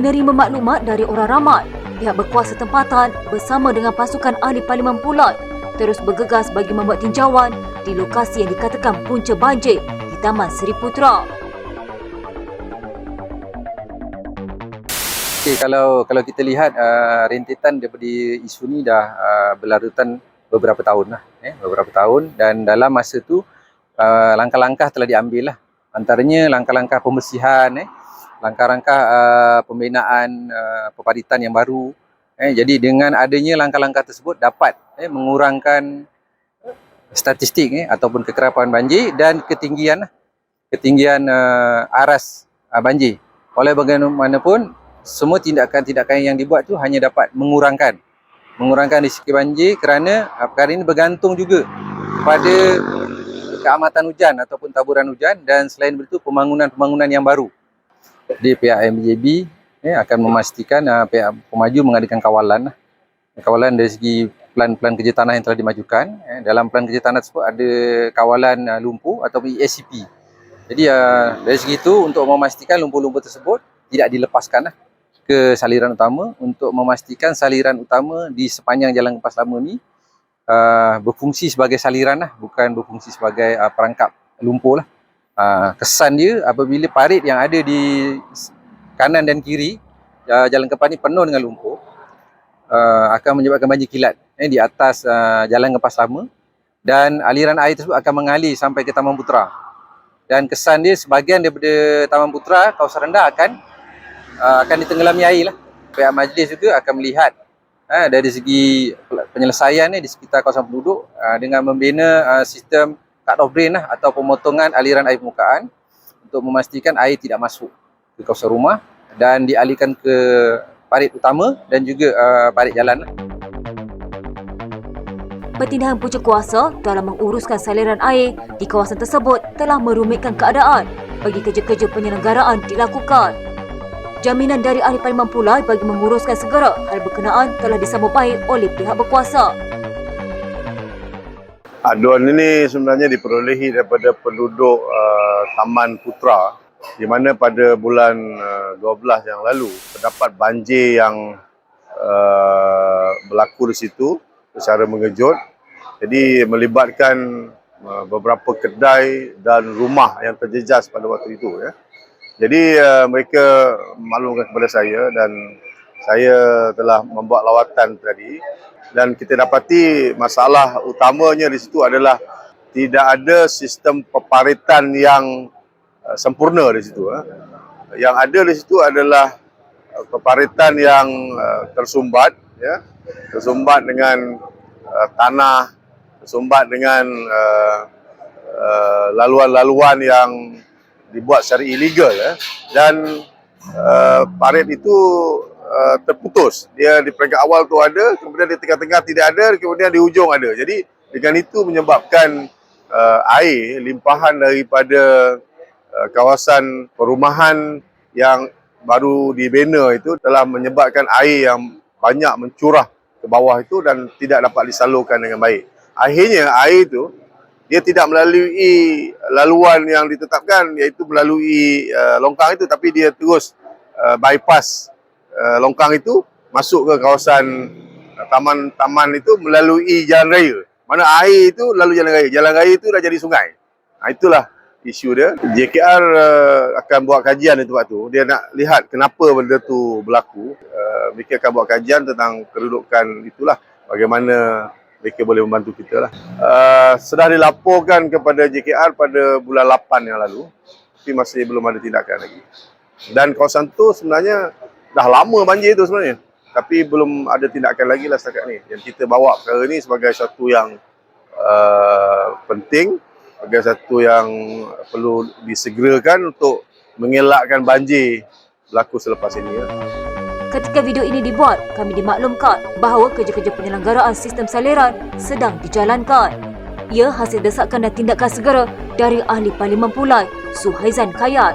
Menerima maklumat dari orang ramai, pihak berkuasa tempatan bersama dengan pasukan ahli Parlimen Pulau terus bergegas bagi membuat tinjauan di lokasi yang dikatakan punca banjir di Taman Seri Putra. Okay, kalau kita lihat rentetan daripada isu ni dah berlarutan beberapa tahun lah, beberapa tahun, dan dalam masa tu langkah-langkah telah diambil lah. Antaranya langkah-langkah pembersihan, langkah-langkah pembinaan peparitan yang baru. Jadi dengan adanya langkah-langkah tersebut dapat mengurangkan statistik ataupun kekerapan banjir dan ketinggian aras banjir. Oleh bagaimanapun, semua tindakan-tindakan yang dibuat tu hanya dapat mengurangkan risiko banjir kerana perkara ini bergantung juga pada keamatan hujan ataupun taburan hujan, dan selain itu pembangunan yang baru. Di pihak MJB akan memastikan pihak pemaju mengadakan kawalan dari segi plan kerja tanah yang telah dimajukan. Dalam plan kerja tanah tersebut ada kawalan lumpur atau ESCP. Jadi dari segi itu, untuk memastikan lumpur-lumpur tersebut tidak dilepaskan ke saliran utama, untuk memastikan saliran utama di sepanjang Jalan Gempas Lama ni berfungsi sebagai saliran bukan berfungsi sebagai perangkap lumpur . Kesan dia apabila parit yang ada di kanan dan kiri Jalan Gempas ni penuh dengan lumpur, akan menyebabkan banjir kilat di atas Jalan Gempas Lama, dan aliran air tersebut akan mengalir sampai ke Taman Putra. Dan kesan dia, sebahagian daripada Taman Putra, kawasan rendah akan ditenggelami air . Pihak majlis juga akan melihat dari segi penyelesaian di sekitar kawasan penduduk dengan membina sistem cut-off drain atau pemotongan aliran air permukaan untuk memastikan air tidak masuk ke kawasan rumah dan dialihkan ke parit utama dan juga parit jalan . Pertindahan punca kuasa dalam menguruskan saliran air di kawasan tersebut telah merumitkan keadaan bagi kerja-kerja penyelenggaraan dilakukan. Jaminan dari ahli Parlimen Pulau bagi menguruskan segera hal berkenaan telah disambut baik oleh pihak berkuasa. Aduan ini sebenarnya diperolehi daripada penduduk Taman Putra, di mana pada bulan 12 yang lalu terdapat banjir yang berlaku di situ secara mengejut. Jadi melibatkan beberapa kedai dan rumah yang terjejas pada waktu itu . Jadi mereka maklumkan kepada saya dan saya telah membuat lawatan tadi, dan kita dapati masalah utamanya di situ adalah tidak ada sistem peparitan yang sempurna di situ . Yang ada di situ adalah peparitan yang tersumbat, tersumbat dengan tanah, tersumbat dengan laluan-laluan yang dibuat secara ilegal, dan parit itu terputus. Dia di peringkat awal tu ada, kemudian di tengah-tengah tidak ada, kemudian di hujung ada. Jadi dengan itu menyebabkan air limpahan daripada kawasan perumahan yang baru dibina itu telah menyebabkan air yang banyak mencurah ke bawah itu dan tidak dapat disalurkan dengan baik. Akhirnya air itu dia tidak melalui laluan yang ditetapkan, iaitu melalui longkang itu, tapi dia terus bypass longkang itu masuk ke kawasan taman itu melalui jalan raya. Mana air itu lalu jalan raya itu dah jadi sungai. Itulah isu dia. JKR akan buat kajian di tempat tu. Dia nak lihat kenapa benda tu berlaku. Mereka akan buat kajian tentang kedudukan itulah, bagaimana mereka boleh membantu kita lah. Sudah dilaporkan kepada JKR pada bulan 8 yang lalu, tapi masih belum ada tindakan lagi. Dan kawasan tu sebenarnya dah lama banjir tu sebenarnya, tapi belum ada tindakan lagi lah setakat ni. Yang kita bawa perkara ni sebagai satu yang penting, sebagai satu yang perlu disegerakan untuk mengelakkan banjir berlaku selepas ini . Ketika video ini dibuat, kami dimaklumkan bahawa kerja-kerja penyelenggaraan sistem saliran sedang dijalankan. Ia hasil desakan dan tindakan segera dari ahli Parlimen Pulau, Suhaizan Kayat.